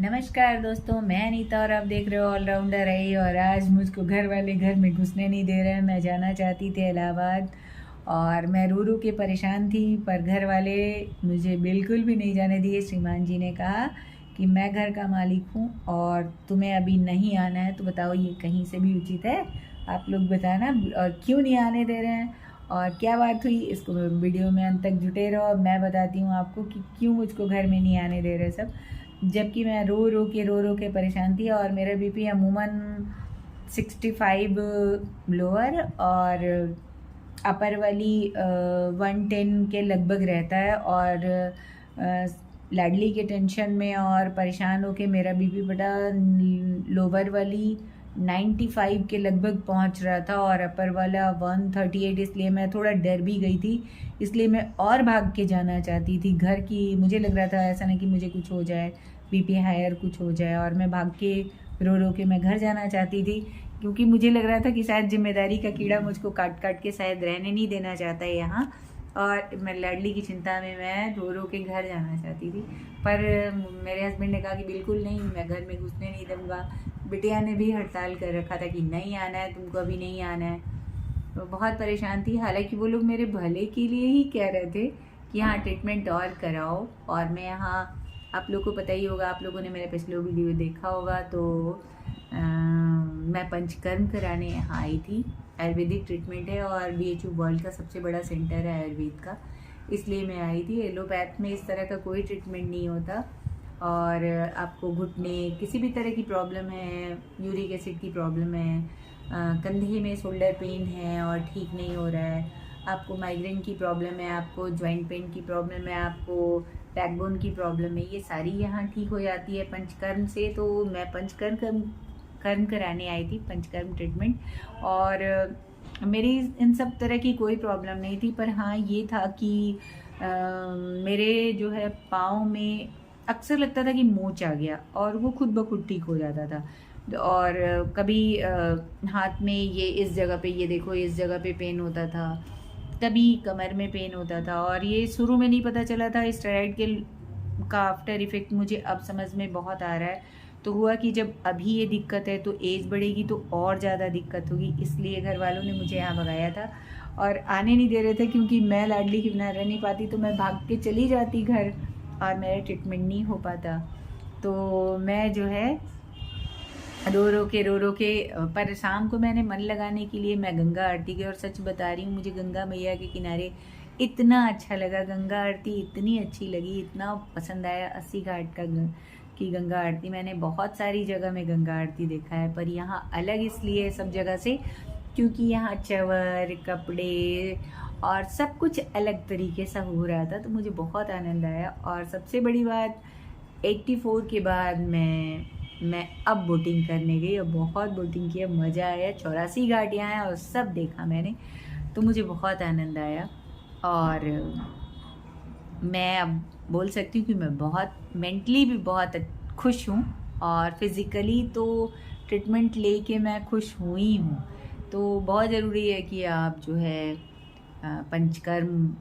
नमस्कार दोस्तों, मैं अनीता और आप देख रहे हो ऑलराउंडर आई। और आज मुझको घर वाले घर में घुसने नहीं दे रहे हैं। मैं जाना चाहती थी इलाहाबाद और मैं रू रू के परेशान थी, पर घर वाले मुझे बिल्कुल भी नहीं जाने दिए। श्रीमान जी ने कहा कि मैं घर का मालिक हूँ और तुम्हें अभी नहीं आना है। तो बताओ ये कहीं से भी उचित है? आप लोग बताना, और क्यों नहीं आने दे रहे हैं और क्या बात हुई, इसको वीडियो में अंत तक जुटे रहो। मैं बताती हूँ आपको कि क्यों मुझको घर में नहीं आने दे रहे सब, जबकि मैं रो रो के परेशान थी। और मेरा बीपी अमूमन 65 लोअर और अपर वाली 110 के लगभग रहता है। और लाडली के टेंशन में और परेशान होके मेरा बीपी बटा लोअर वाली 95 के लगभग पहुंच रहा था और अपर वाला 138। इसलिए मैं थोड़ा डर भी गई थी, इसलिए मैं और भाग के जाना चाहती थी घर की। मुझे लग रहा था ऐसा नहीं कि मुझे कुछ हो जाए, बीपी हायर कुछ हो जाए, और मैं भाग के रो रो के मैं घर जाना चाहती थी, क्योंकि मुझे लग रहा था कि शायद जिम्मेदारी का कीड़ा मुझको काट काट के शायद रहने नहीं देना चाहता है यहाँ। और मैं लाडली की चिंता में मैं रो रो के घर जाना चाहती थी, पर मेरे हस्बैंड ने कहा कि बिल्कुल नहीं, मैं घर में घुसने नहीं दूँगा। बिटिया ने भी हड़ताल कर रखा था कि नहीं आना है तुमको, अभी नहीं आना है। तो बहुत परेशान थी। हालांकि वो लोग मेरे भले के लिए ही कह रहे थे कि यहाँ ट्रीटमेंट और कराओ। और मैं यहाँ, आप लोग को पता ही होगा, आप लोगों ने मेरे पिछले वीडियो देखा होगा, तो मैं पंचकर्म कराने यहाँ आई थी। आयुर्वेदिक ट्रीटमेंट है और बीएचयू वर्ल्ड का सबसे बड़ा सेंटर है आयुर्वेद का, इसलिए मैं आई थी। एलोपैथ में इस तरह का कोई ट्रीटमेंट नहीं होता। और आपको घुटने किसी भी तरह की प्रॉब्लम है, यूरिक एसिड की प्रॉब्लम है, कंधे में शोल्डर पेन है और ठीक नहीं हो रहा है, आपको माइग्रेन की प्रॉब्लम है, आपको जॉइंट पेन की प्रॉब्लम है, आपको बैकबोन की प्रॉब्लम है, ये सारी यहाँ ठीक हो जाती है पंचकर्म से। तो मैं कर्म कराने आई थी, पंचकर्म ट्रीटमेंट। और मेरी इन सब तरह की कोई प्रॉब्लम नहीं थी, पर हाँ ये था कि मेरे जो है पाँव में अक्सर लगता था कि मोच आ गया और वो खुद ब खुद ठीक हो जाता था। और कभी हाथ में ये इस जगह पे, ये देखो इस जगह पे पेन होता था, कभी कमर में पेन होता था। और ये शुरू में नहीं पता चला था, स्टेरॉइड के का आफ्टर इफेक्ट मुझे अब समझ में बहुत आ रहा है। तो हुआ कि जब अभी ये दिक्कत है तो एज बढ़ेगी तो और ज़्यादा दिक्कत होगी, इसलिए घर वालों ने मुझे यहाँ भगाया था और आने नहीं दे रहे थे, क्योंकि मैं लाडली के बिना रह नहीं पाती। तो मैं भाग के चली जाती घर और मेरा ट्रीटमेंट नहीं हो पाता। तो मैं जो है रो रो के पर शाम को मैंने मन लगाने के लिए मैं गंगा आरती गई। और सच बता रही हूँ, मुझे गंगा मैया के किनारे इतना अच्छा लगा, गंगा आरती इतनी अच्छी लगी, इतना पसंद आया। 80 घाट की गंगा आरती, मैंने बहुत सारी जगह में गंगा आरती देखा है, पर यहाँ अलग इसलिए सब जगह से क्योंकि यहाँ चवर, कपड़े और सब कुछ अलग तरीके से हो रहा था। तो मुझे बहुत आनंद आया। और सबसे बड़ी बात, 84 के बाद मैं अब बोटिंग करने गई और बहुत बोटिंग किया, मज़ा आया। 84 घाटियाँ हैं और सब देखा मैंने, तो मुझे बहुत आनंद आया। और मैं अब बोल सकती हूँ कि मैं बहुत मेंटली भी बहुत खुश हूँ और फिज़िकली तो ट्रीटमेंट लेके मैं खुश हुई हूँ। तो बहुत ज़रूरी है कि आप जो है पंचकर्म,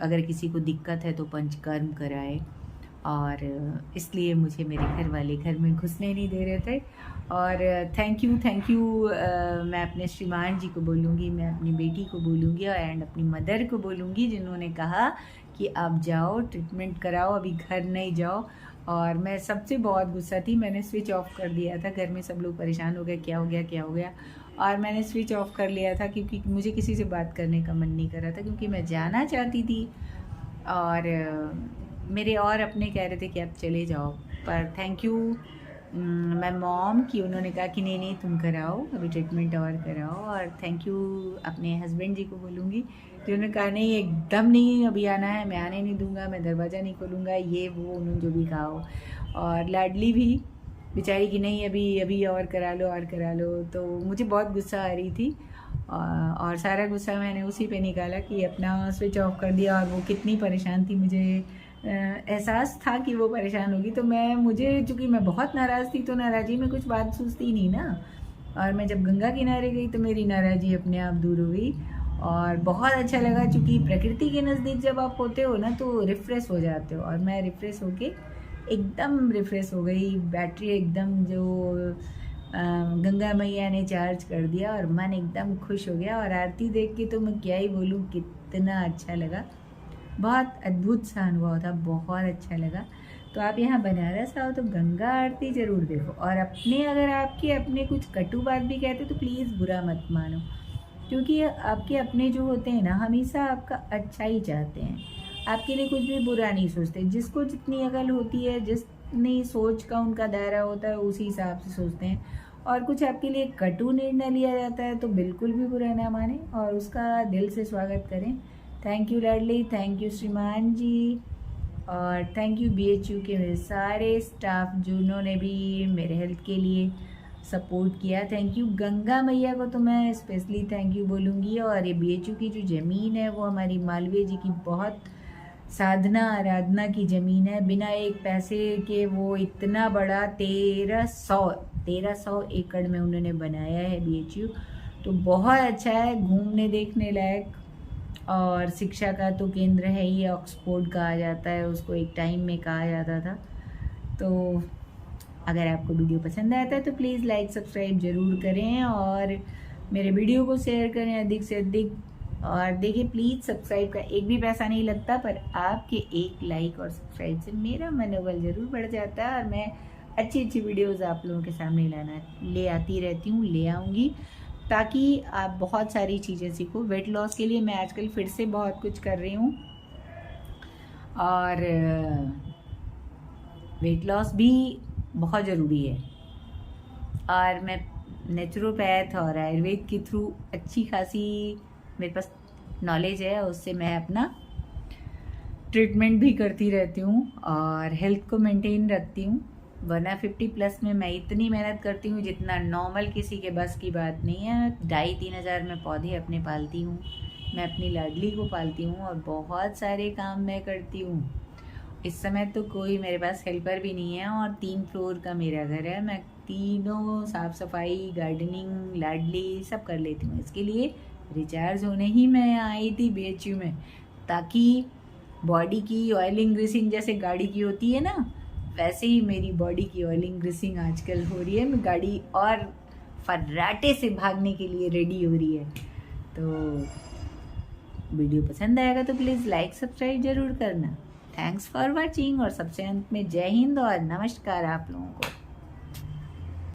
अगर किसी को दिक्कत है तो पंचकर्म कराए। और इसलिए मुझे मेरे घर वाले घर में घुसने नहीं दे रहे थे। और थैंक यू मैं अपने श्रीमान जी को बोलूँगी, मैं अपनी बेटी को बोलूँगी एंड अपनी मदर को बोलूँगी, जिन्होंने कहा कि आप जाओ ट्रीटमेंट कराओ, अभी घर नहीं जाओ। और मैं सबसे बहुत गुस्सा थी, मैंने स्विच ऑफ कर दिया था। घर में सब लोग परेशान हो गए, क्या हो गया क्या हो गया, और मैंने स्विच ऑफ कर लिया था क्योंकि मुझे किसी से बात करने का मन नहीं कर रहा था, क्योंकि मैं जाना चाहती थी। और मेरे और अपने कह रहे थे कि आप चले जाओ, पर थैंक यू मैं मॉम की, उन्होंने कहा कि नहीं तुम कराओ, अभी ट्रीटमेंट और कराओ। और थैंक यू अपने हस्बैंड जी को बोलूँगी, जिन्होंने कहा नहीं एकदम नहीं अभी आना है, मैं आने नहीं दूंगा, मैं दरवाज़ा नहीं खोलूँगा, ये वो उन्होंने जो भी कहा हो। और लाडली भी बेचारी कि नहीं अभी और करा लो। तो मुझे बहुत गुस्सा आ रही थी और सारा गुस्सा मैंने उसी पे निकाला कि अपना स्विच ऑफ कर दिया। और वो कितनी परेशान थी, मुझे एहसास था कि वो परेशान होगी। तो मुझे चूँकि मैं बहुत नाराज़ थी, तो नाराज़गी में कुछ बात सूझती नहीं ना। और मैं जब गंगा किनारे गई तो मेरी नाराज़गी अपने आप दूर हो गई और बहुत अच्छा लगा। चूँकि प्रकृति के नज़दीक जब आप होते हो ना तो रिफ़्रेश हो जाते हो, और मैं रिफ़्रेश होके एकदम रिफ्रेश हो गई, बैटरी एकदम जो गंगा मैया ने चार्ज कर दिया और मन एकदम खुश हो गया। और आरती देख के तो मैं क्या ही बोलूँ, कितना अच्छा लगा, बहुत अद्भुत सा अनुभव था, बहुत अच्छा लगा। तो आप यहाँ बनारस आओ तो गंगा आरती ज़रूर देखो। और अपने अगर आपके अपने कुछ कटु बात भी कहते तो प्लीज़ बुरा मत मानो, क्योंकि आपके अपने जो होते हैं ना हमेशा आपका अच्छा ही चाहते हैं, आपके लिए कुछ भी बुरा नहीं सोचते। जिसको जितनी अकल होती है, जितनी सोच का उनका दायरा होता है, उसी हिसाब से सोचते हैं। और कुछ आपके लिए कटु निर्णय लिया जाता है तो बिल्कुल भी बुरा ना माने और उसका दिल से स्वागत करें। Thank you Ladli, thank you श्रीमान जी, और थैंक यू BHU के मेरे सारे स्टाफ जिन्होंने भी मेरे हेल्थ के लिए सपोर्ट किया। थैंक यू गंगा मैया को तो मैं स्पेशली थैंक यू बोलूँगी। और ये BHU की जो ज़मीन है वो हमारी मालवीय जी की बहुत साधना आराधना की ज़मीन है। बिना एक पैसे के वो इतना बड़ा 1300 एकड़ में उन्होंने बनाया है BHU, तो बहुत अच्छा है, घूमने देखने लायक। और शिक्षा का तो केंद्र है ही, ऑक्सफोर्ड कहा जाता है उसको, एक टाइम में कहा जाता था। तो अगर आपको वीडियो पसंद आता है तो प्लीज़ लाइक सब्सक्राइब ज़रूर करें और मेरे वीडियो को शेयर करें अधिक से अधिक। और देखिए प्लीज़ सब्सक्राइब का एक भी पैसा नहीं लगता, पर आपके एक लाइक और सब्सक्राइब से मेरा मनोबल ज़रूर बढ़ जाता है और मैं अच्छी अच्छी वीडियोज़ आप लोगों के सामने ले आती रहती हूँ, ले आऊँगी, ताकि आप बहुत सारी चीज़ें सीखो। वेट लॉस के लिए मैं आजकल फिर से बहुत कुछ कर रही हूँ और वेट लॉस भी बहुत ज़रूरी है। और मैं नेचुरोपैथ और आयुर्वेद के थ्रू अच्छी खासी मेरे पास नॉलेज है, उससे मैं अपना ट्रीटमेंट भी करती रहती हूँ और हेल्थ को मेंटेन रखती हूँ। वरना 50+ में मैं इतनी मेहनत करती हूँ जितना नॉर्मल किसी के बस की बात नहीं है। 2,500-3 हज़ार में पौधे अपने पालती हूँ, मैं अपनी लाडली को पालती हूँ और बहुत सारे काम मैं करती हूँ। इस समय तो कोई मेरे पास हेल्पर भी नहीं है और 3 फ्लोर का मेरा घर है। मैं तीनों साफ़ सफाई, गार्डनिंग, लाडली सब कर लेती हूँ। इसके लिए रिचार्ज होने ही मैं आई थी BHU में, ताकि बॉडी की ऑयलिंग ग्रीसिंग जैसे गाड़ी की होती है ना, वैसे ही मेरी बॉडी की ऑयलिंग ग्रीसिंग आजकल हो रही है। मैं गाड़ी और फर्राटे से भागने के लिए रेडी हो रही है। तो वीडियो पसंद आएगा तो प्लीज़ लाइक सब्सक्राइब ज़रूर करना। थैंक्स फॉर वॉचिंग और सबसे अंत में जय हिंद और नमस्कार आप लोगों को।